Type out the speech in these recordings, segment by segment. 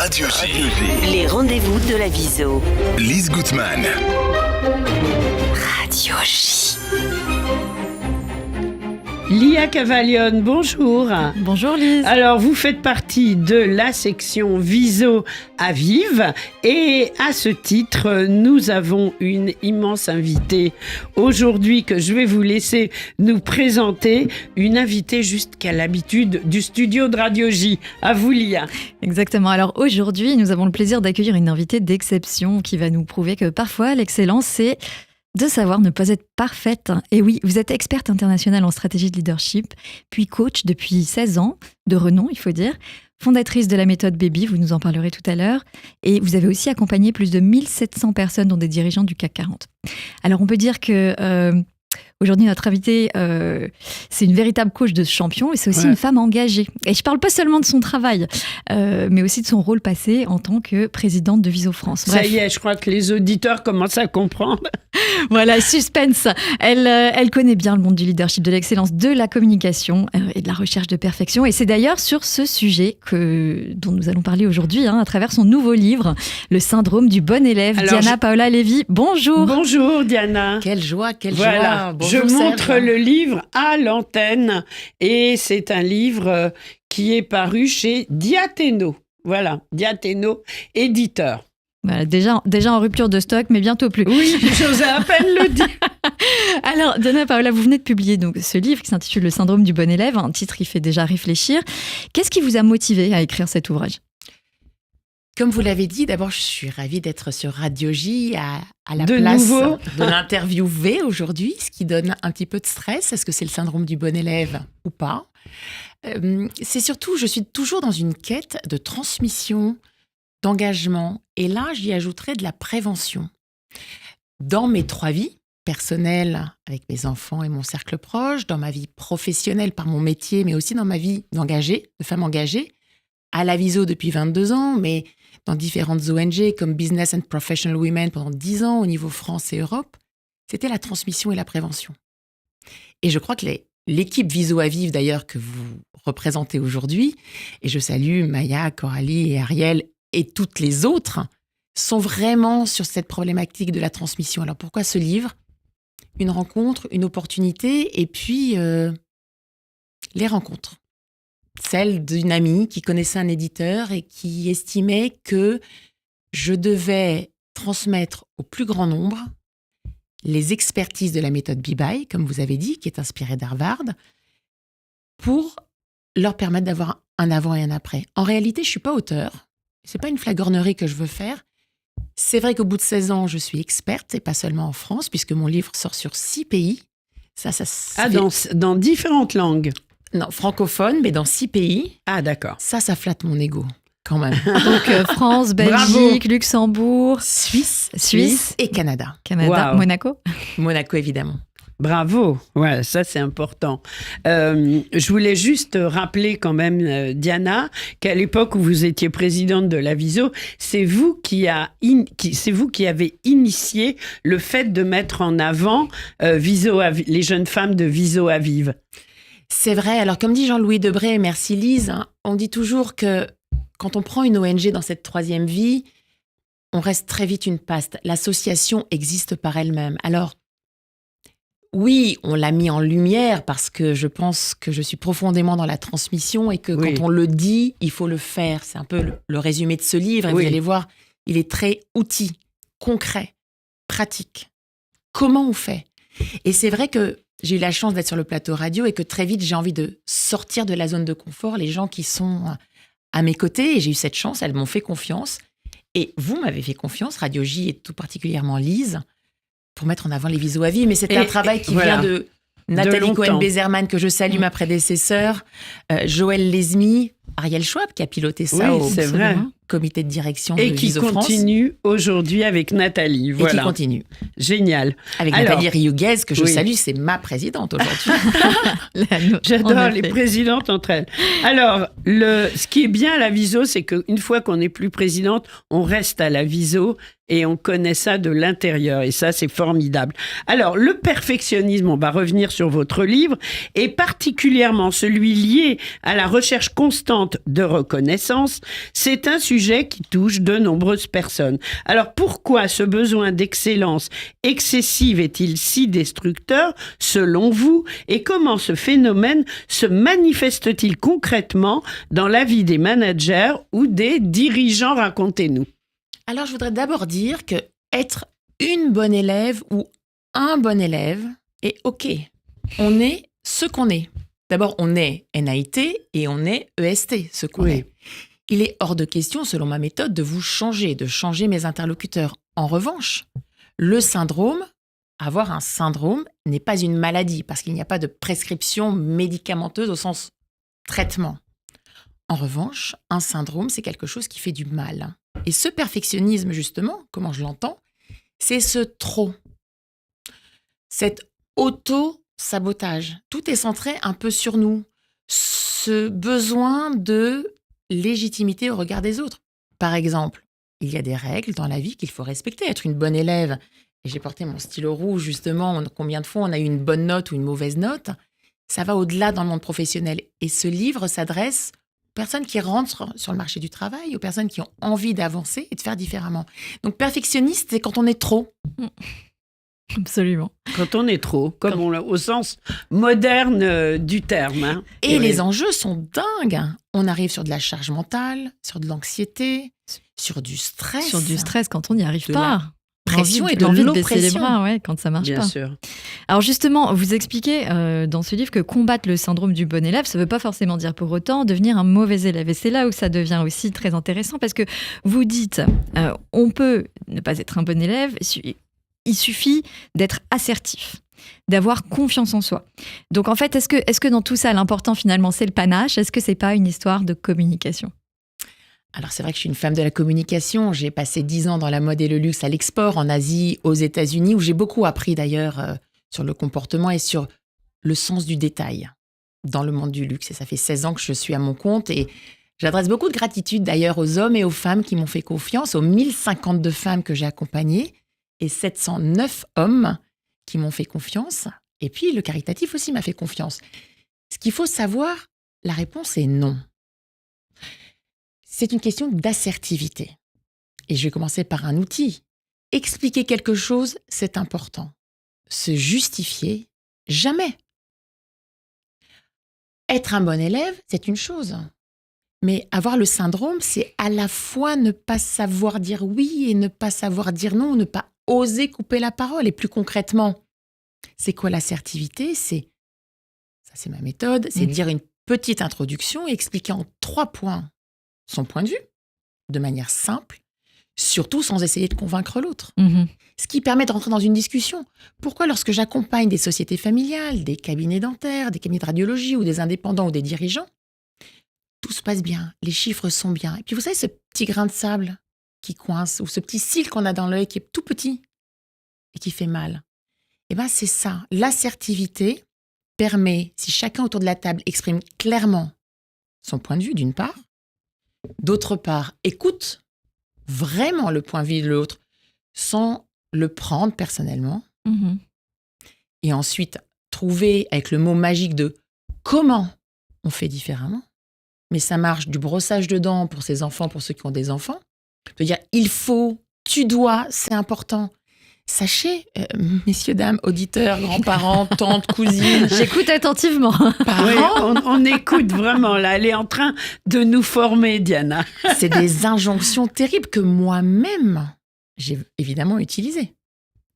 Radio J. Les rendez-vous de la Viso. Lise Gutmann. Radio J. Lia Cavalione, bonjour. Bonjour Lise. Alors, vous faites partie de la section Viso à Vive et à ce titre, nous avons une immense invitée aujourd'hui que je vais vous laisser nous présenter. Une invitée juste qu'à l'habitude du studio de Radio J. À vous, Lia. Exactement. Alors aujourd'hui, nous avons le plaisir d'accueillir une invitée d'exception qui va nous prouver que parfois l'excellence, c'est de savoir ne pas être parfaite. Et oui, vous êtes experte internationale en stratégie de leadership, puis coach depuis 16 ans, de renom, il faut dire, fondatrice de la méthode Baby, vous nous en parlerez tout à l'heure, et vous avez aussi accompagné plus de 1700 personnes, dont des dirigeants du CAC 40. Alors on peut dire que aujourd'hui, notre invitée, c'est une véritable coach de champion et c'est aussi une femme engagée. Et je parle pas seulement de son travail, mais aussi de son rôle passé en tant que présidente de Viso France. Bref. Ça y est, je crois que les auditeurs commencent à comprendre. Voilà, suspense. Elle connaît bien le monde du leadership, de l'excellence, de la communication et de la recherche de perfection. Et c'est d'ailleurs sur ce sujet dont nous allons parler aujourd'hui, à travers son nouveau livre, Le syndrome du bon élève. Alors, Diana Paola Lévy, bonjour. Bonjour Diana. Quelle joie, quelle voilà. joie. Bonjour, je montre Serge. le livre à l'antenne et c'est un livre qui est paru chez Diathéno. Voilà, Diathéno, éditeur. Voilà, déjà en rupture de stock, mais bientôt plus. Oui, j'osais à peine le dire. Alors, Diana Paola, vous venez de publier donc, ce livre qui s'intitule Le syndrome du bon élève, un titre qui fait déjà réfléchir. Qu'est-ce qui vous a motivé à écrire cet ouvrage ? Comme vous l'avez dit, d'abord, je suis ravie d'être sur Radio J à la de place nouveau. de l'interviewé aujourd'hui, ce qui donne un petit peu de stress. Est-ce que c'est le syndrome du bon élève ou pas ? C'est surtout, je suis toujours dans une quête de transmission, d'engagement. Et là, j'y ajouterai de la prévention. Dans mes 3 vies, personnelle avec mes enfants et mon cercle proche, dans ma vie professionnelle par mon métier, mais aussi dans ma vie d'engagée, de femme engagée, à la Viso depuis 22 ans, mais dans différentes ONG comme Business and Professional Women pendant 10 ans au niveau France et Europe, c'était la transmission et la prévention. Et je crois que l'équipe Viso à Vive, d'ailleurs, que vous représentez aujourd'hui, et je salue Maya, Coralie et Ariel et toutes les autres, sont vraiment sur cette problématique de la transmission. Alors pourquoi ce livre ? Une rencontre, une opportunité, et puis les rencontres. Celle d'une amie qui connaissait un éditeur et qui estimait que je devais transmettre au plus grand nombre les expertises de la méthode Baby, comme vous avez dit, qui est inspirée d'Harvard, pour leur permettre d'avoir un avant et un après. En réalité, je ne suis pas auteur. Ce n'est pas une flagornerie que je veux faire. C'est vrai qu'au bout de 16 ans, je suis experte, et pas seulement en France, puisque mon livre sort sur 6 pays. Dans différentes langues. Non, francophone, mais dans 6 pays. Ah, d'accord. Ça flatte mon ego, quand même. Donc France, Belgique, Luxembourg, Suisse et Canada. Wow. Monaco. Monaco, évidemment. Bravo, ouais, ça c'est important. Je voulais juste rappeler quand même, Diana, qu'à l'époque où vous étiez présidente de la Viso, c'est vous qui avez initié le fait de mettre en avant les jeunes femmes de Viso à Vive. C'est vrai. Alors, comme dit Jean-Louis Debré, merci Lise, on dit toujours que quand on prend une ONG dans cette 3e vie, on reste très vite une paste. L'association existe par elle-même. Alors, oui, on l'a mis en lumière parce que je pense que je suis profondément dans la transmission et que quand on le dit, il faut le faire. C'est un peu le résumé de ce livre. Et vous allez voir, il est très outil, concret, pratique. Comment on fait ? Et c'est vrai que j'ai eu la chance d'être sur le plateau radio et que très vite, j'ai envie de sortir de la zone de confort. Les gens qui sont à mes côtés, et j'ai eu cette chance, elles m'ont fait confiance. Et vous m'avez fait confiance, Radio J et tout particulièrement Lise, pour mettre en avant les Viso à Vive. Mais c'était un travail qui vient de Nathalie Cohen-Bézerman, que je salue, ma prédécesseur, Joël Lesmy, Ariel Schwab, qui a piloté ça au comité de direction de Viso France. Et qui continue aujourd'hui avec Nathalie. Voilà. Et qui continue. Génial. Avec Nathalie Riouguez, que je salue, c'est ma présidente aujourd'hui. J'adore les présidentes entre elles. Alors, ce qui est bien à la Viso, c'est qu'une fois qu'on n'est plus présidente, on reste à la Viso et on connaît ça de l'intérieur. Et ça, c'est formidable. Alors, le perfectionnisme, on va revenir sur votre livre, et particulièrement celui lié à la recherche constante de reconnaissance, c'est un sujet sujet qui touche de nombreuses personnes. Alors pourquoi ce besoin d'excellence excessive est-il si destructeur selon vous, et comment ce phénomène se manifeste-t-il concrètement dans la vie des managers ou des dirigeants? Racontez-nous. Alors, je voudrais d'abord dire que être une bonne élève ou un bon élève est OK. On est ce qu'on est. D'abord, on est NAIT et on est EST, ce qu'on est. Il est hors de question, selon ma méthode, de vous changer, de changer mes interlocuteurs. En revanche, avoir un syndrome n'est pas une maladie parce qu'il n'y a pas de prescription médicamenteuse au sens traitement. En revanche, un syndrome, c'est quelque chose qui fait du mal. Et ce perfectionnisme, justement, comment je l'entends, c'est ce trop. Cet auto-sabotage. Tout est centré un peu sur nous. Ce besoin de légitimité au regard des autres. Par exemple, il y a des règles dans la vie qu'il faut respecter. Être une bonne élève, et j'ai porté mon stylo rouge justement, combien de fois on a eu une bonne note ou une mauvaise note, ça va au-delà dans le monde professionnel. Et ce livre s'adresse aux personnes qui rentrent sur le marché du travail, aux personnes qui ont envie d'avancer et de faire différemment. Donc perfectionniste, c'est quand on est trop. Absolument. Quand on est trop, au sens moderne du terme. Hein. Et les enjeux sont dingues. On arrive sur de la charge mentale, sur de l'anxiété, sur du stress. Sur du stress quand on n'y arrive pas. Pression et de l'envie de baisser les l'oppression. bras, quand ça marche Bien pas. sûr. Alors justement, vous expliquez dans ce livre que combattre le syndrome du bon élève, ça ne veut pas forcément dire pour autant devenir un mauvais élève. Et c'est là où ça devient aussi très intéressant parce que vous dites, on peut ne pas être un bon élève, il suffit d'être assertif, d'avoir confiance en soi. Donc en fait, est-ce que dans tout ça, l'important finalement, c'est le panache? Est-ce que c'est pas une histoire de communication? Alors c'est vrai que je suis une femme de la communication. J'ai passé 10 ans dans la mode et le luxe à l'export, en Asie, aux États-Unis, où j'ai beaucoup appris d'ailleurs sur le comportement et sur le sens du détail dans le monde du luxe. Et ça fait 16 ans que je suis à mon compte et j'adresse beaucoup de gratitude d'ailleurs aux hommes et aux femmes qui m'ont fait confiance, aux 1052 femmes que j'ai accompagnées et 709 hommes qui m'ont fait confiance. Et puis le caritatif aussi m'a fait confiance. Ce qu'il faut savoir, la réponse est non. C'est une question d'assertivité. Et je vais commencer par un outil. Expliquer quelque chose, c'est important. Se justifier, jamais. Être un bon élève, c'est une chose. Mais avoir le syndrome, c'est à la fois ne pas savoir dire oui et ne pas savoir dire non, ne pas oser couper la parole. Et plus concrètement, c'est quoi l'assertivité? Ça c'est ma méthode, c'est dire une petite introduction et expliquer en 3 points son point de vue, de manière simple, surtout sans essayer de convaincre l'autre. Ce qui permet de rentrer dans une discussion. Pourquoi lorsque j'accompagne des sociétés familiales, des cabinets dentaires, des cabinets de radiologie ou des indépendants ou des dirigeants, tout se passe bien, les chiffres sont bien. Et puis vous savez, ce petit grain de sable qui coince ou ce petit cil qu'on a dans l'œil qui est tout petit et qui fait mal, eh bien c'est ça. L'assertivité permet, si chacun autour de la table exprime clairement son point de vue d'une part, d'autre part, écoute vraiment le point de vue de l'autre sans le prendre personnellement. Et ensuite, trouver avec le mot magique de comment on fait différemment. Mais ça marche du brossage de dents pour ses enfants, pour ceux qui ont des enfants. De dire il faut, tu dois, c'est important. Sachez, messieurs, dames, auditeurs, grands-parents, tantes, cousines. J'écoute attentivement. Oui, on écoute vraiment, là. Elle est en train de nous former, Diana. C'est des injonctions terribles que moi-même, j'ai évidemment utilisées.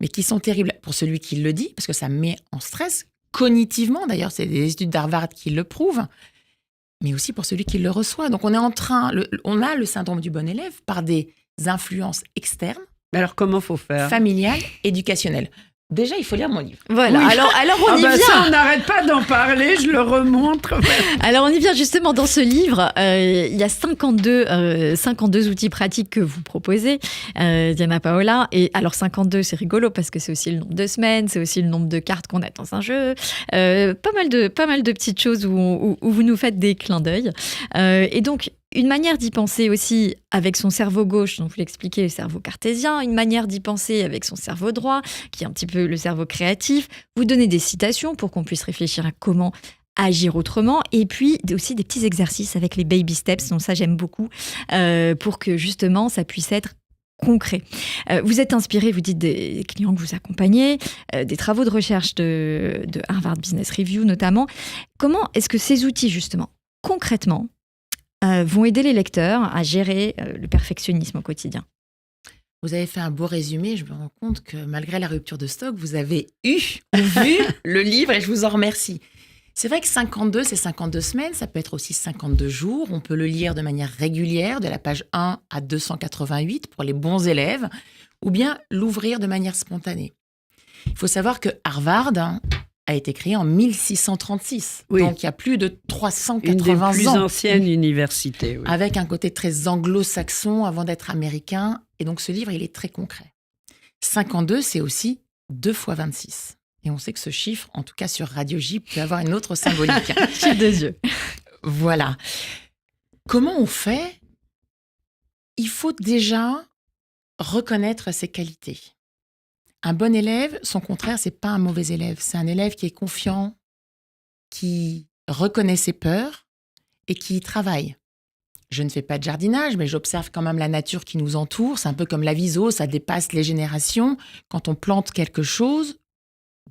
Mais qui sont terribles pour celui qui le dit, parce que ça met en stress, cognitivement. D'ailleurs, c'est des études d'Harvard qui le prouvent. Mais aussi pour celui qui le reçoit. Donc, on a le syndrome du bon élève par des influences externes. Alors, comment faut faire? Familiale, éducationnelle. Déjà, il faut lire mon livre. Voilà, Oui. alors on y vient. Ça, on n'arrête pas d'en parler, je le remontre. Alors, on y vient justement dans ce livre. Il y a 52 outils pratiques que vous proposez, Diana Paola. Et alors, 52, c'est rigolo parce que c'est aussi le nombre de semaines, c'est aussi le nombre de cartes qu'on a dans un jeu. Pas mal de petites choses où vous nous faites des clins d'œil. Et donc, une manière d'y penser aussi avec son cerveau gauche, dont vous l'expliquez, le cerveau cartésien, une manière d'y penser avec son cerveau droit, qui est un petit peu le cerveau créatif. Vous donnez des citations pour qu'on puisse réfléchir à comment agir autrement. Et puis aussi des petits exercices avec les baby steps, donc ça j'aime beaucoup, pour que justement ça puisse être concret. Vous êtes inspiré, vous dites, des clients que vous accompagnez, des travaux de recherche de Harvard Business Review notamment. Comment est-ce que ces outils justement, concrètement, vont aider les lecteurs à gérer le perfectionnisme au quotidien? Vous avez fait un beau résumé. Je me rends compte que malgré la rupture de stock, vous avez vu le livre et je vous en remercie. C'est vrai que 52, c'est 52 semaines. Ça peut être aussi 52 jours. On peut le lire de manière régulière, de la page 1 à 288 pour les bons élèves, ou bien l'ouvrir de manière spontanée. Il faut savoir que Harvard a été créé en 1636. Oui. Donc, il y a plus de 380 Une des plus ans. anciennes universités. Oui. Avec un côté très anglo-saxon avant d'être américain. Et donc, ce livre, il est très concret. 52, c'est aussi 2 fois 26. Et on sait que ce chiffre, en tout cas sur Radio J, peut avoir une autre symbolique. Chiffre des yeux. Voilà. Comment on fait? Il faut déjà reconnaître ses qualités. Un bon élève, son contraire, c'est pas un mauvais élève. C'est un élève qui est confiant, qui reconnaît ses peurs et qui y travaille. Je ne fais pas de jardinage, mais j'observe quand même la nature qui nous entoure. C'est un peu comme la viso, ça dépasse les générations. Quand on plante quelque chose,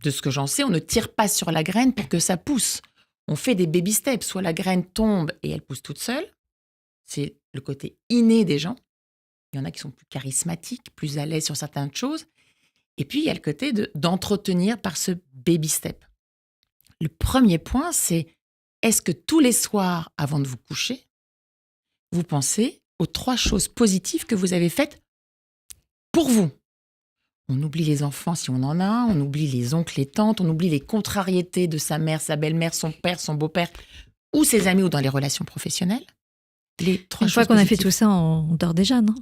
de ce que j'en sais, on ne tire pas sur la graine pour que ça pousse. On fait des baby steps. Soit la graine tombe et elle pousse toute seule. C'est le côté inné des gens. Il y en a qui sont plus charismatiques, plus à l'aise sur certaines choses. Et puis, il y a le côté d'entretenir par ce baby step. Le premier point, c'est est-ce que tous les soirs, avant de vous coucher, vous pensez aux 3 choses positives que vous avez faites pour vous? On oublie les enfants si on en a, on oublie les oncles, les tantes, on oublie les contrariétés de sa mère, sa belle-mère, son père, son beau-père, ou ses amis ou dans les relations professionnelles. Les 3 Une choses fois qu'on a fait positives. tout ça, on dort déjà, non?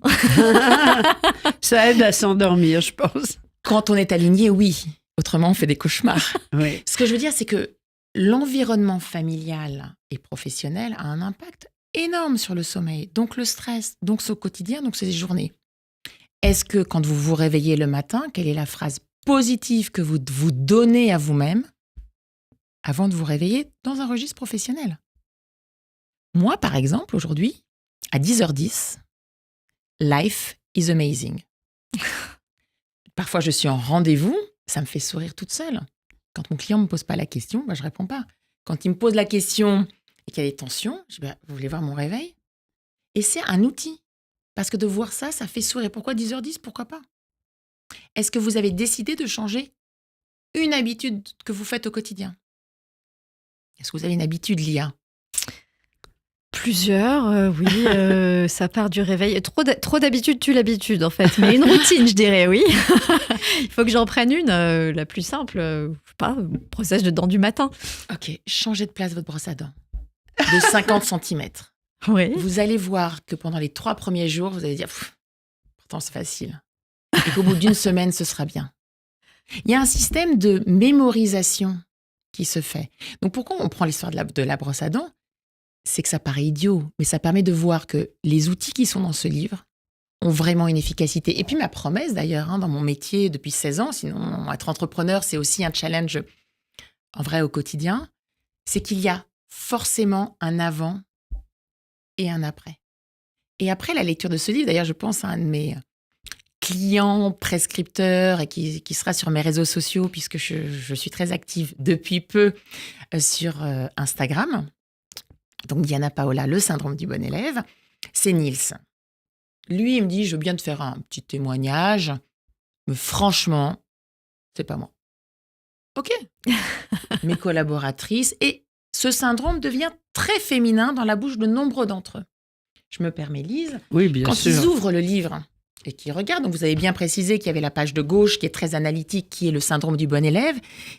Ça aide à s'endormir, je pense. Quand on est aligné, oui. Autrement, on fait des cauchemars. Oui. Ce que je veux dire, c'est que l'environnement familial et professionnel a un impact énorme sur le sommeil, donc le stress, donc ce quotidien, donc ces journées. Est-ce que quand vous vous réveillez le matin, quelle est la phrase positive que vous vous donnez à vous-même avant de vous réveiller dans un registre professionnel? Moi, par exemple, aujourd'hui, à 10h10, life is amazing. Parfois, je suis en rendez-vous, ça me fait sourire toute seule. Quand mon client ne me pose pas la question, je ne réponds pas. Quand il me pose la question et qu'il y a des tensions, je dis, vous voulez voir mon réveil? Et c'est un outil. Parce que de voir ça, ça fait sourire. Pourquoi 10h10? Pourquoi pas? Est-ce que vous avez décidé de changer une habitude que vous faites au quotidien? Est-ce que vous avez une habitude, Lia? Plusieurs, oui. Ça part du réveil. Trop d'habitude tue l'habitude, en fait. Mais une routine, je dirais, oui. Il faut que j'en prenne une, la plus simple. Je sais pas, brossage de dents du matin. Ok, changez de place votre brosse à dents de 50 cm. Oui. Vous allez voir que pendant les 3 premiers jours, vous allez dire, pourtant c'est facile. Et qu'au bout d'une semaine, ce sera bien. Il y a un système de mémorisation qui se fait. Donc pourquoi on prend l'histoire de la brosse à dents? C'est que ça paraît idiot, mais ça permet de voir que les outils qui sont dans ce livre ont vraiment une efficacité. Et puis ma promesse d'ailleurs, dans mon métier depuis 16 ans, sinon être entrepreneur, c'est aussi un challenge en vrai au quotidien, c'est qu'il y a forcément un avant et un après. Et après la lecture de ce livre, d'ailleurs je pense à un de mes clients, prescripteurs, et qui sera sur mes réseaux sociaux, puisque je suis très active depuis peu sur Instagram. Donc Diana Paola, le syndrome du bon élève, c'est Niels. Lui, il me dit, je veux bien te faire un petit témoignage, mais franchement, c'est pas moi. Ok. Mes collaboratrices, et ce syndrome devient très féminin dans la bouche de nombreux d'entre eux. Je me permets, Lise, Oui, bien quand sûr. ils ouvrent le livre et qu'ils regardent, donc vous avez bien précisé qu'il y avait la page de gauche qui est très analytique, qui est le syndrome du bon élève,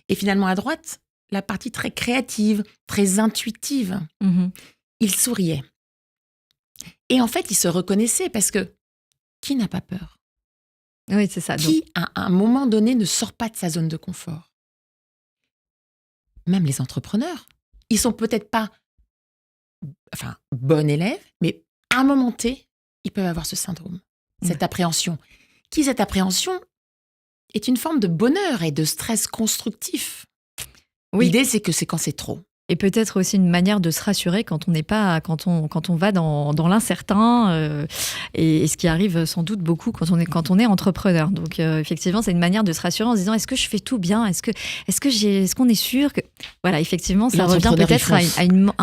et finalement à droite, la partie très créative, très intuitive. Mhm. Il souriait. Et en fait, il se reconnaissait parce que qui n'a pas peur? Oui, c'est ça. Donc, Qui, à un moment donné, ne sort pas de sa zone de confort? Même les entrepreneurs. Ils sont peut-être pas bon élève, mais à un moment T, ils peuvent avoir ce syndrome, cette appréhension. Cette appréhension est une forme de bonheur et de stress constructif. Oui. L'idée, c'est que c'est quand c'est trop. Et peut-être aussi une manière de se rassurer quand on n'est pas, quand on va dans l'incertain, et ce qui arrive sans doute beaucoup quand on est entrepreneur. Donc effectivement, c'est une manière de se rassurer en se disant est-ce que je fais tout bien, est-ce qu'on est sûr que voilà, effectivement, ça revient peut-être à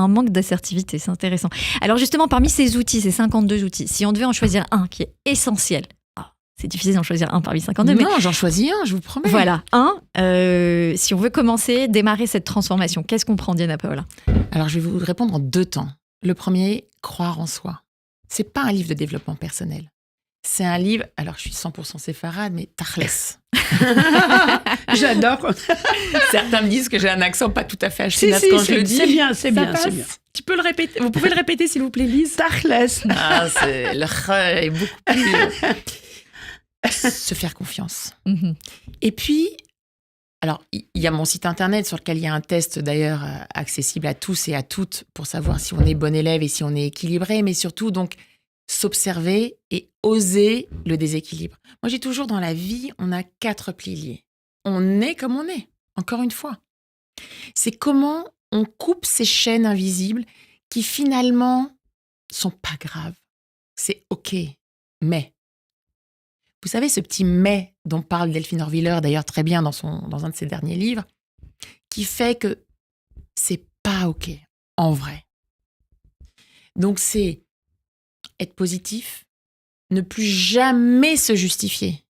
un manque d'assertivité. C'est intéressant. Alors justement, parmi ces outils, ces 52 outils, si on devait en choisir un qui est essentiel. C'est difficile d'en choisir un parmi 52. Non, j'en choisis un, je vous promets. Voilà, si on veut démarrer cette transformation, qu'est-ce qu'on prend, Diana Paola? Alors, je vais vous répondre en 2 temps. Le premier, croire en soi. C'est pas un livre de développement personnel. C'est un livre, alors je suis 100% séfarade, mais tarles. J'adore. Certains me disent que j'ai un accent pas tout à fait Si, ashkénaze quand je le dis. c'est bien, c'est Ça bien, c'est passe. bien. Tu peux le répéter. Vous pouvez le répéter, s'il vous plaît, Lise. Tarles. Ah, le r est beaucoup plus... Se faire confiance. Mhm. Et puis, alors, il y a mon site internet sur lequel il y a un test d'ailleurs accessible à tous et à toutes pour savoir si on est bon élève et si on est équilibré, mais surtout donc s'observer et oser le déséquilibre. Moi, j'ai toujours dans la vie, on a 4 piliers. On est comme on est, encore une fois. C'est comment on coupe ces chaînes invisibles qui finalement sont pas graves. C'est OK, mais... Vous savez, ce petit « mais » dont parle Delphine Orviller, d'ailleurs très bien dans un de ses derniers livres, qui fait que c'est pas OK, en vrai. Donc c'est être positif, ne plus jamais se justifier,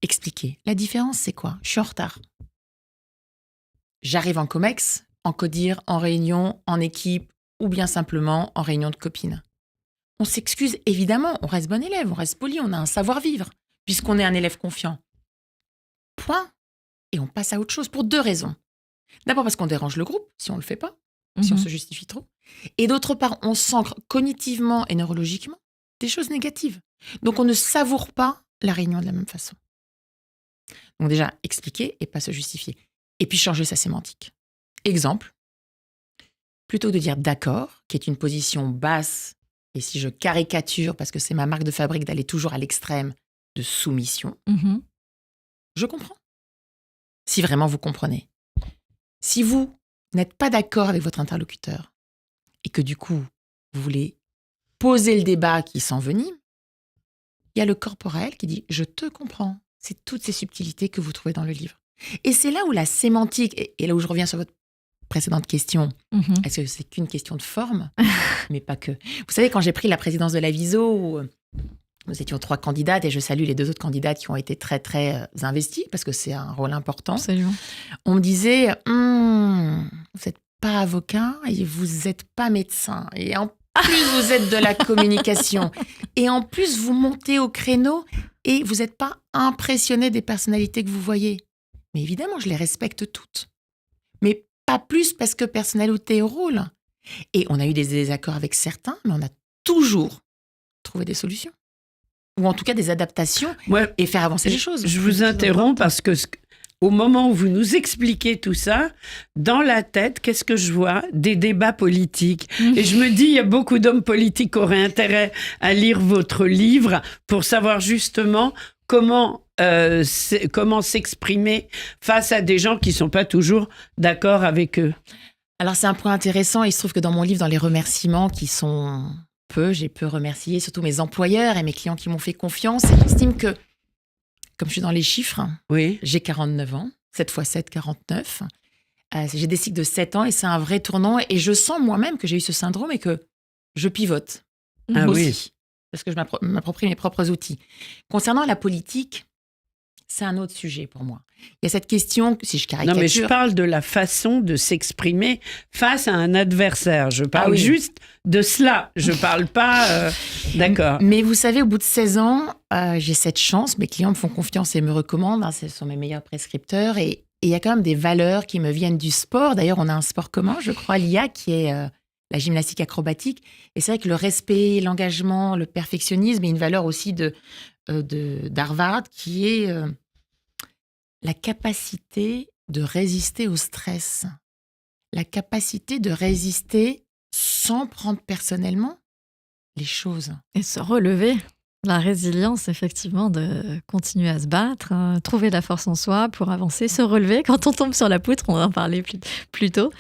expliquer. La différence, c'est quoi? Je suis en retard. J'arrive en comex, en codir, en réunion, en équipe, ou bien simplement en réunion de copines. On s'excuse, évidemment, on reste bon élève, on reste poli, on a un savoir-vivre. Puisqu'on est un élève confiant. Point. Et on passe à autre chose pour 2 raisons. D'abord parce qu'on dérange le groupe, si on ne le fait pas, si on se justifie trop. Et d'autre part, on s'ancre cognitivement et neurologiquement des choses négatives. Donc on ne savoure pas la réunion de la même façon. Donc déjà, expliquer et pas se justifier. Et puis changer sa sémantique. Exemple, plutôt que de dire d'accord, qui est une position basse, et si je caricature, parce que c'est ma marque de fabrique d'aller toujours à l'extrême, de soumission, je comprends. Si vraiment vous comprenez. Si vous n'êtes pas d'accord avec votre interlocuteur et que du coup, vous voulez poser le débat qui s'envenime, il y a le corporel qui dit « je te comprends ». C'est toutes ces subtilités que vous trouvez dans le livre. Et c'est là où la sémantique, et là où je reviens sur votre précédente question, est-ce que c'est qu'une question de forme? Mais pas que. Vous savez, quand j'ai pris la présidence de la Viso, nous étions 3 candidates et je salue les 2 autres candidates qui ont été très, très investies parce que c'est un rôle important. Absolument. On me disait, vous n'êtes pas avocat et vous n'êtes pas médecin. Et en plus, vous êtes de la communication. Et en plus, vous montez au créneau et vous n'êtes pas impressionné des personnalités que vous voyez. Mais évidemment, je les respecte toutes. Mais pas plus parce que personnalité au rôle. Et on a eu des désaccords avec certains, mais on a toujours trouvé des solutions. Ou en tout cas des adaptations et faire avancer les choses. Je vous interromps parce que au moment où vous nous expliquez tout ça, dans la tête, qu'est-ce que je vois? Des débats politiques. Et je me dis, il y a beaucoup d'hommes politiques qui auraient intérêt à lire votre livre pour savoir justement comment s'exprimer face à des gens qui ne sont pas toujours d'accord avec eux. Alors c'est un point intéressant. Il se trouve que dans mon livre, dans les remerciements qui sont... j'ai peu remercié surtout mes employeurs et mes clients qui m'ont fait confiance. Et j'estime que, comme je suis dans les chiffres, oui. J'ai 49 ans, 7 x 7, 49. J'ai des cycles de 7 ans et c'est un vrai tournant. Et je sens moi-même que j'ai eu ce syndrome et que je pivote aussi. Oui. Parce que je m'approprie mes propres outils. Concernant la politique, c'est un autre sujet pour moi. Il y a cette question, si je caricature... Non, mais je parle de la façon de s'exprimer face à un adversaire. Je parle juste de cela. Je ne parle pas... D'accord. Mais vous savez, au bout de 16 ans, j'ai cette chance. Mes clients me font confiance et me recommandent. Ce sont mes meilleurs prescripteurs. Et il y a quand même des valeurs qui me viennent du sport. D'ailleurs, on a un sport commun, je crois, l'IA, qui est la gymnastique acrobatique. Et c'est vrai que le respect, l'engagement, le perfectionnisme est une valeur aussi d'Harvard qui est... la capacité de résister au stress, la capacité de résister sans prendre personnellement les choses. Et se relever. La résilience, effectivement, de continuer à se battre, trouver la force en soi pour avancer, se relever. Quand on tombe sur la poutre, on en parlait plus tôt.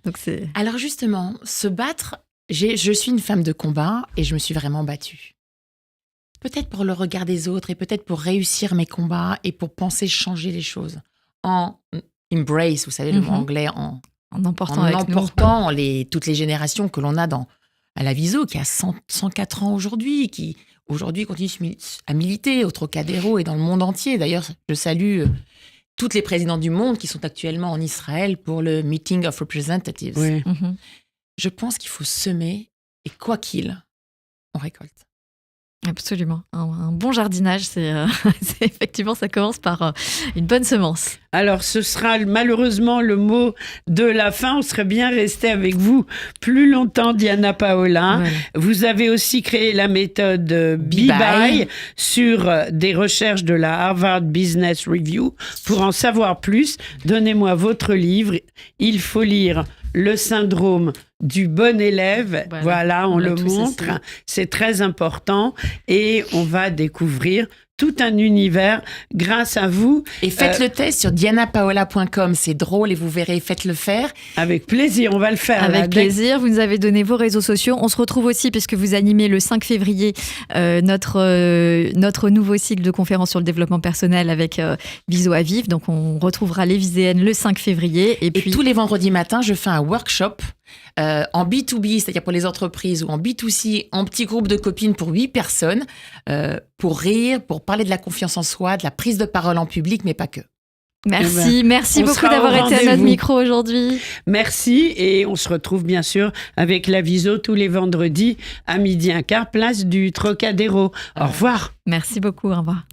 Donc c'est... Alors justement, se battre, je suis une femme de combat et je me suis vraiment battue. Peut-être pour le regard des autres et peut-être pour réussir mes combats et pour penser changer les choses. En embrace, vous savez, le mot anglais, en emportant toutes les générations que l'on a à la Viso, qui a 104 ans aujourd'hui, qui aujourd'hui continue à militer au Trocadéro et dans le monde entier. D'ailleurs, je salue toutes les présidents du monde qui sont actuellement en Israël pour le Meeting of Representatives. Oui. Je pense qu'il faut semer et quoi qu'il, on récolte. Absolument. Un bon jardinage, c'est effectivement, ça commence par une bonne semence. Alors, ce sera malheureusement le mot de la fin. On serait bien resté avec vous plus longtemps, Diana Paola. Ouais. Vous avez aussi créé la méthode Be-Buy sur des recherches de la Harvard Business Review. Pour en savoir plus, donnez-moi votre livre. Il faut lire Le syndrome du bon élève. Voilà, on le montre. C'est très important. Et on va découvrir tout un univers grâce à vous. Et faites le test sur dianapaola.com. C'est drôle et vous verrez, faites-le faire. Avec plaisir, on va le faire. Avec plaisir, vous nous avez donné vos réseaux sociaux. On se retrouve aussi, puisque vous animez le 5 février notre nouveau cycle de conférences sur le développement personnel avec Viso à Vivre. Donc on retrouvera les Viséennes le 5 février. Et puis tous les vendredis matins, je fais un workshop en B2B, c'est-à-dire pour les entreprises, ou en B2C, en petit groupe de copines pour 8 personnes, pour rire, pour parler de la confiance en soi, de la prise de parole en public, mais pas que. Merci beaucoup d'avoir été à notre micro aujourd'hui. Merci, et on se retrouve bien sûr avec la Viso tous les vendredis à 12h15, place du Trocadéro. Au revoir. Merci beaucoup, au revoir.